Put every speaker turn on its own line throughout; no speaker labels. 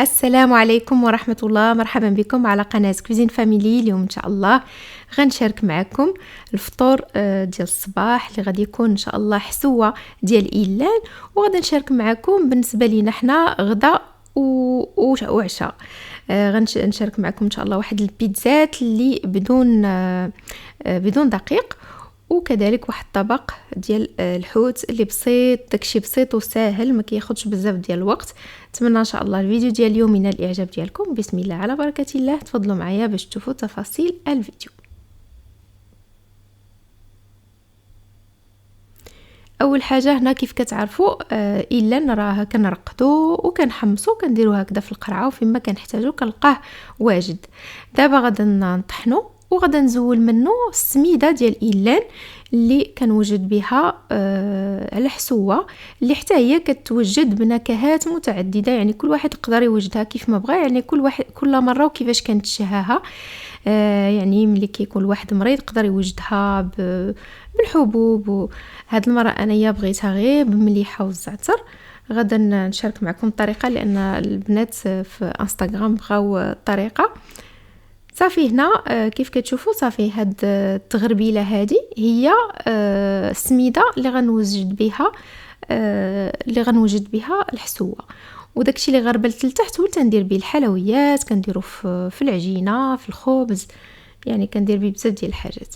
السلام عليكم ورحمة الله. مرحبا بكم على قناة كوزين فاميلي. اليوم ان شاء الله غنشارك معكم الفطور ديال الصباح اللي غادي يكون ان شاء الله حسوة ديال ايلان، وغادي نشارك معكم بالنسبة لينا حنا غدا وعشاء. غنشارك معكم ان شاء الله واحد البيتزات اللي بدون دقيق، وكذلك واحد الطبق ديال الحوت اللي بسيط، داكشي بسيط وساهل ما كياخذش بزاف ديال الوقت. نتمنى ان شاء الله الفيديو ديال اليوم ينال الاعجاب ديالكم. بسم الله على بركه الله، تفضلوا معايا باش تشوفوا تفاصيل الفيديو. اول حاجه هنا كيف كتعرفوا الا راه كنرقدو وكنحمصو كنديرو هكذا في القرعه، وفيما كنحتاجو كنلقاه واجد. دابا غادا نطحنو وغادا نزول منه السميده ديال ايلان اللي كنوجد بها على حسوه، اللي حتى هي كتوجد بنكهات متعدده، يعني كل واحد يقدر يوجدها كيف ما بغى، يعني كل واحد كل مره وكيفاش كنتشهاها. يعني ملي كيكون واحد مريض يقدر يوجدها بالحبوب، هاد المره انايا بغيتها غير بمليحه والزعتر. غادا نشارك معكم الطريقه لان البنات في انستغرام بغاو الطريقه. صافي هنا كيف كتشوفوا صافي هاد التغربيله هذه هي السميده اللي غنوجد بها الحسوه، وداكشي اللي غربلت لتحت هو تندير به الحلويات، كنديرو في العجينه، في الخبز، يعني كندير به بزاف ديال الحاجات.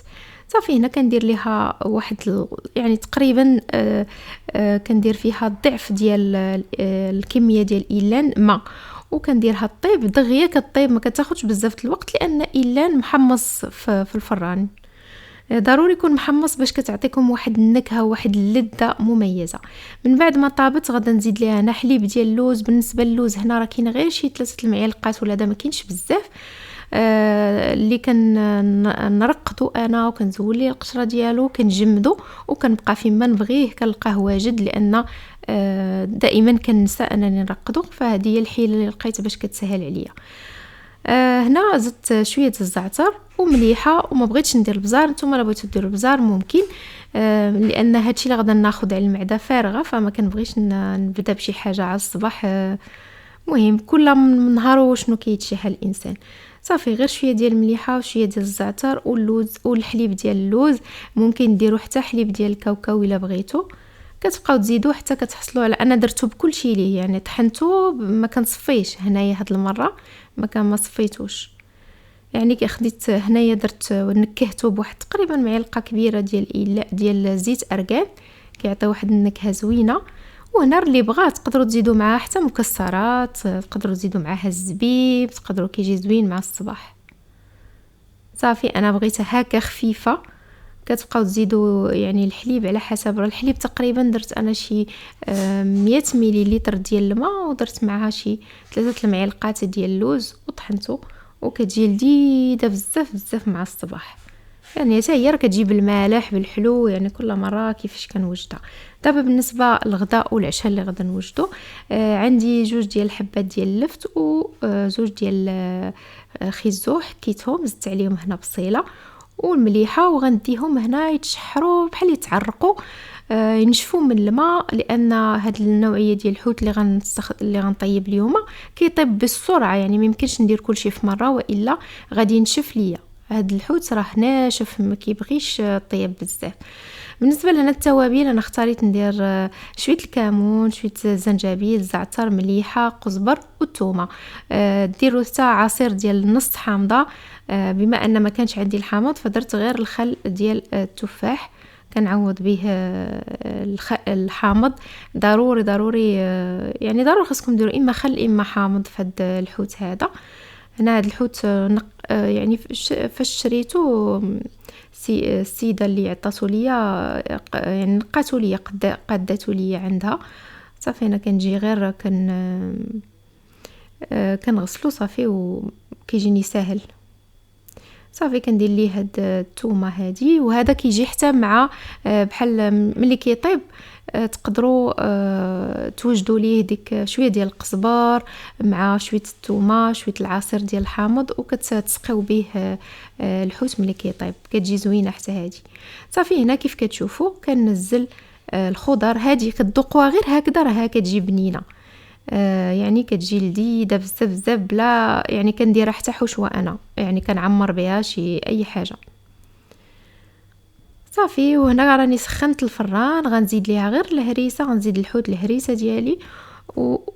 صافي هنا كندير ليها واحد يعني تقريبا كندير فيها الضعف ديال الكميه ديال ايلان ماء، وكنديرها طيب دغيا كطيب، ما كتاخذش بزاف الوقت لان ايلان محمص في الفران. ضروري يكون محمص باش كتعطيكم واحد النكهه وواحد اللذه مميزه. من بعد ما طابت غادا نزيد ليها هنا حليب ديال اللوز. بالنسبه للوز هنا راه كاين غير شي 3 المعالق ولا دا ما كاينش بزاف. اللي كنرقدو انا وكنزول ليه القشره ديالو، كنجمدو وكنبقى فيما نبغيه كنلقاه واجد، لان دائما كنسى انني نرقدو، فهذه هي الحيله اللي لقيت باش كتسهل عليا. هنا زدت شويه الزعتر ومليحه، وما بغيتش ندير البزار. نتوما الا بغيتو ديروا البزار ممكن، لان هادشي اللي غادا ناخذ على المعده فارغه، فما كنبغيش نبدا بشي حاجه على الصباح. مهم كل نهار وشنو كيتشهى الانسان. صافي غير شويه ديال المليحه وشويه ديال الزعتر واللوز والحليب ديال اللوز، ممكن ديروا حتى حليب ديال الكاوكاو الا بغيتو. كتبقاو تزيدوا حتى كتحصلوا على، انا درتو بكل شيء ليه، يعني طحنته ما كنصفيش هنايا هاد المره، ما صفيتوش. يعني كي خديت هنايا درت ونكهته بواحد تقريبا معلقه كبيره ديال زيت ارغان، كيعطي واحد النكهه زوينه. وهنا اللي بغا تقدروا تزيدوا معاه حتى مكسرات، تقدروا تزيدوا معاها الزبيب، تقدروا كيجي زوين مع الصباح. صافي انا بغيتها هكا خفيفه. كتبقاو تزيدوا يعني الحليب على حسب الحليب. تقريبا درت انا شي 100 مليلتر ديال الماء، ودرت معها شي 3 المعالق ديال اللوز وطحنته، وكتجي لذيذه بزاف مع الصباح. يعني حتى هي راه كتجيب المالح بالحلو، يعني كل مره كيفاش كنوجدها. دابا بالنسبه للغداء والعشاء اللي غادا نوجدو، عندي 2 ديال الحبات ديال اللفت و2 ديال خيزو، حكيتهم زدت عليهم هنا بصيله والمليحه، وغنديهم هنا يتشحروا بحال يتعرقوا، ينشفوا من الماء، لان هاد النوعيه ديال الحوت اللي غنطيب اليوم كيطيب بسرعه، يعني ما يمكنش ندير كلشي في مره والا غادي ينشف ليا. هاد الحوت راه ناشف ما كيبغيش طيب بزاف. بالنسبه لنا التوابل انا اختاريت ندير شويه الكمون، شويه الزنجبيل، الزعتر، مليحه، قزبر والثومه. ديروا حتى عصير ديال نص حامضه. بما ان ما كانش عندي الحامض فدرت غير الخل ديال التفاح، كنعوض به الحامض. ضروري يعني ضروري خاصكم ديروا اما خل اما حامض في هذا الحوت هذا. هنا هذا الحوت يعني فاش شريته السيده اللي عطاتو ليا يعني نقاتو ليا قاداتو ليا عندها. صافي انا كنجي غير كنغسلو صافي وكيجيني ساهل. صافي كندير ليه هاد الثومه هادي، وهذا كيجي حتى مع بحال ملي كيطيب تقدروا توجدوا ليه ديك شويه ديال القزبر مع شويه الثومه، شويه العصير ديال الحامض، وكتسقيو به الحوت ملي كيطيب، كتجي زوينه حتى هادي. صافي هنا كيف كتشوفوا كننزل الخضر هادي، كتذوقوها غير هكذا راه كتجي بنينه. يعني كتجي لذيذه بزاف بزاف، بلا يعني كنديرها حتى حشوه انا، يعني كنعمر بها شي اي حاجه. صافي، وهنا راني سخنت الفران، غنزيد ليها غير الهريسه، غنزيد الحوت الهريسه ديالي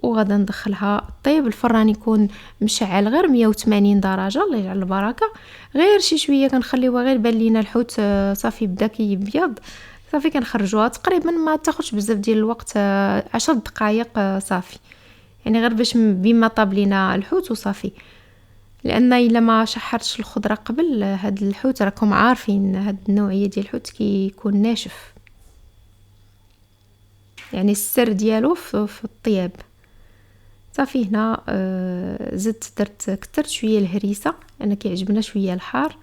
وغادا ندخلها طيب. الفران يكون مشعل غير 180 درجه، الله يجعل البركه. غير شي شويه كنخليوها غير بان لينا الحوت صافي بدا كيبيض، صافي كنخرجوها. تقريبا ما تاخذش بزاف ديال الوقت، 10 دقائق صافي، يعني غير باش بما طاب لينا الحوت وصافي. لان الا ما شحرتش الخضره قبل، هاد الحوت راكم عارفين هاد النوعيه ديال الحوت كيكون ناشف، يعني السر ديالو في الطياب. صافي هنا زدت درت كترت شويه الهريسه، انا كيعجبنا شويه الحار،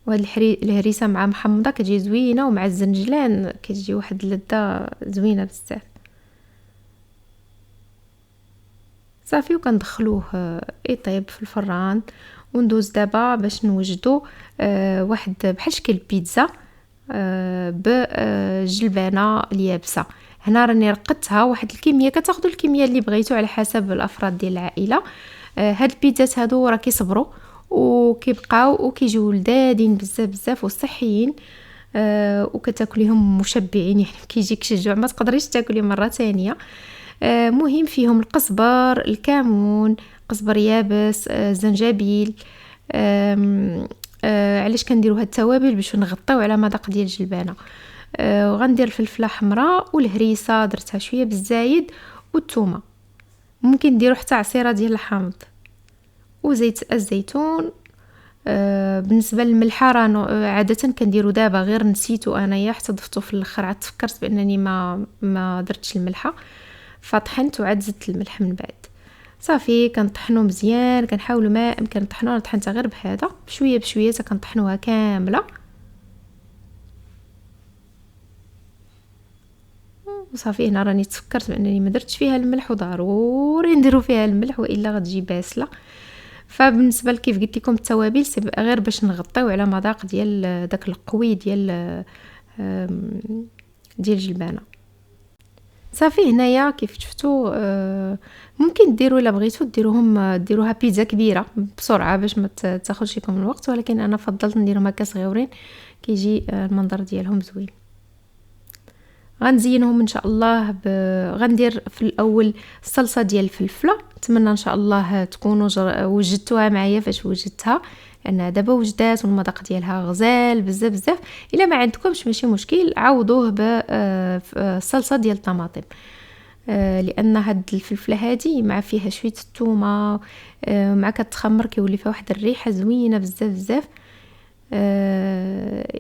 وهاد الهريسه مع محمضه كتجي زوينه، ومع الزنجلان كتجي واحد اللذه زوينه بزاف. صافي وكندخلوه يطيب في الفران. وندوز دابا باش نوجدو واحد بحال شكل بيتزا بجلبانه اليابسه. هنا راني رقدتها واحد الكميه، كتاخذوا الكميه اللي بغيتو على حسب الافراد ديال العائله. هاد البيتزات هادو راه كيصبروا وكيبقاو وكيجيو لذاذين بزاف بزاف وصحيين، وكتاكليهم مشبعين، يعني كيجيك شي جوع ما تقدريش تاكلي مره ثانيه. مهم فيهم القزبر، الكمون، قزبر يابس، زنجبيل. علاش كنديروا هاد التوابل؟ باش نغطيو على مذاق ديال الجلبانه. وغندير الفلفله حمراء والهريسه درتها شويه بالزايد والثومه، ممكن ديروا حتى عصيره ديال الحامض وزيت الزيتون. بالنسبه للملحه راه عاده كنديروا دابا، غير نسيتو انايا حتى ضفتو في الاخر، عاد تفكرت بانني ما درتش الملحه، فطحنت وعاد زدت الملح من بعد. صافي كنطحنو مزيان، كنحاولوا ما امكن نطحنوها. انا طحنتها غير بهذا بشويه بشويه حتى كنطحنوها كامله. وصافي هنا راني تفكرت بانني ما درتش فيها الملح، وضروري نديرو فيها الملح والا غتجي باسله. فبالنسبه لكيف قلت لكم التوابل غير باش نغطيو على مذاق ديال داك القوي ديال الجلبانه. صافي هنايا كيف شفتوا ممكن ديروا الا بغيتوا ديروها بيتزا كبيره بسرعه باش ما تاخذش لكم الوقت، ولكن انا فضلت نديرهم هكا صغيورين كيجي المنظر ديالهم زوين. غنزينهم ان شاء الله غندير في الاول الصلصه ديال الفلفله. نتمنى ان شاء الله تكونوا وجدتوها معايا فاش وجدتها، لان دابا وجدات والمذاق ديالها غزال بزاف بزاف. الا ما عندكمش ماشي مشكل، عوضوه بالصلصه ديال الطماطم، لان هاد الفلفله هادي مع فيها شويه الثومه مع كتخمر كيولي فيها واحد الريحه زوينه بزاف بزاف.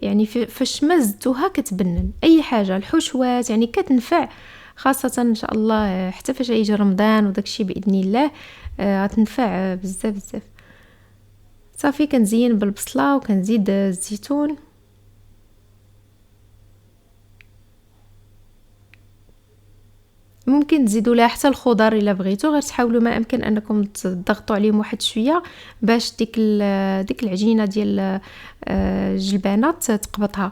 يعني فاش مزتوها كتبنن اي حاجه، الحشوات يعني كتنفع، خاصه ان شاء الله حتى فاش يجي رمضان وداكشي باذن الله غتنفع بزاف بزاف. صافي كنزين بالبصله وكنزيد الزيتون. ممكن تزيدوا لها حتى الخضر الا بغيتوا، غير تحاولوا ما امكن انكم تضغطوا عليهم واحد شويه باش ديك العجينه ديال الجلبانات تقبطها.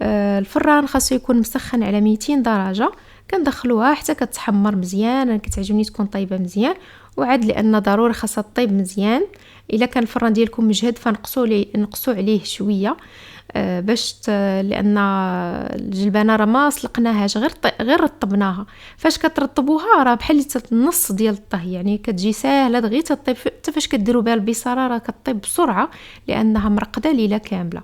الفران خاصو يكون مسخن على 200 درجه، كندخلوها حتى كتحمر مزيان. انا كتعجبني تكون طيبه مزيان، وعاد لان ضروري خاصها طيب مزيان. الا كان الفران ديالكم مجهد نقصوا عليه شويه لان الجلبانه راه ما سلقناهاش، غير رطبناها. فاش كترطبوها راه بحال النص ديال الطهي، يعني كتجي ساهله دغيا تطيب. حتى فاش كديروا بها البصاره راه كطيب بسرعه لانها مرقده ليله كامله.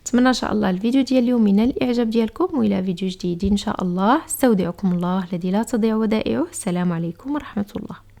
اتمنى ان شاء الله الفيديو ديال اليوم ينال الاعجاب ديالكم، والى فيديو جديد ان شاء الله. استودعكم الله الذي لا تضيع ودائعه. السلام عليكم ورحمه الله.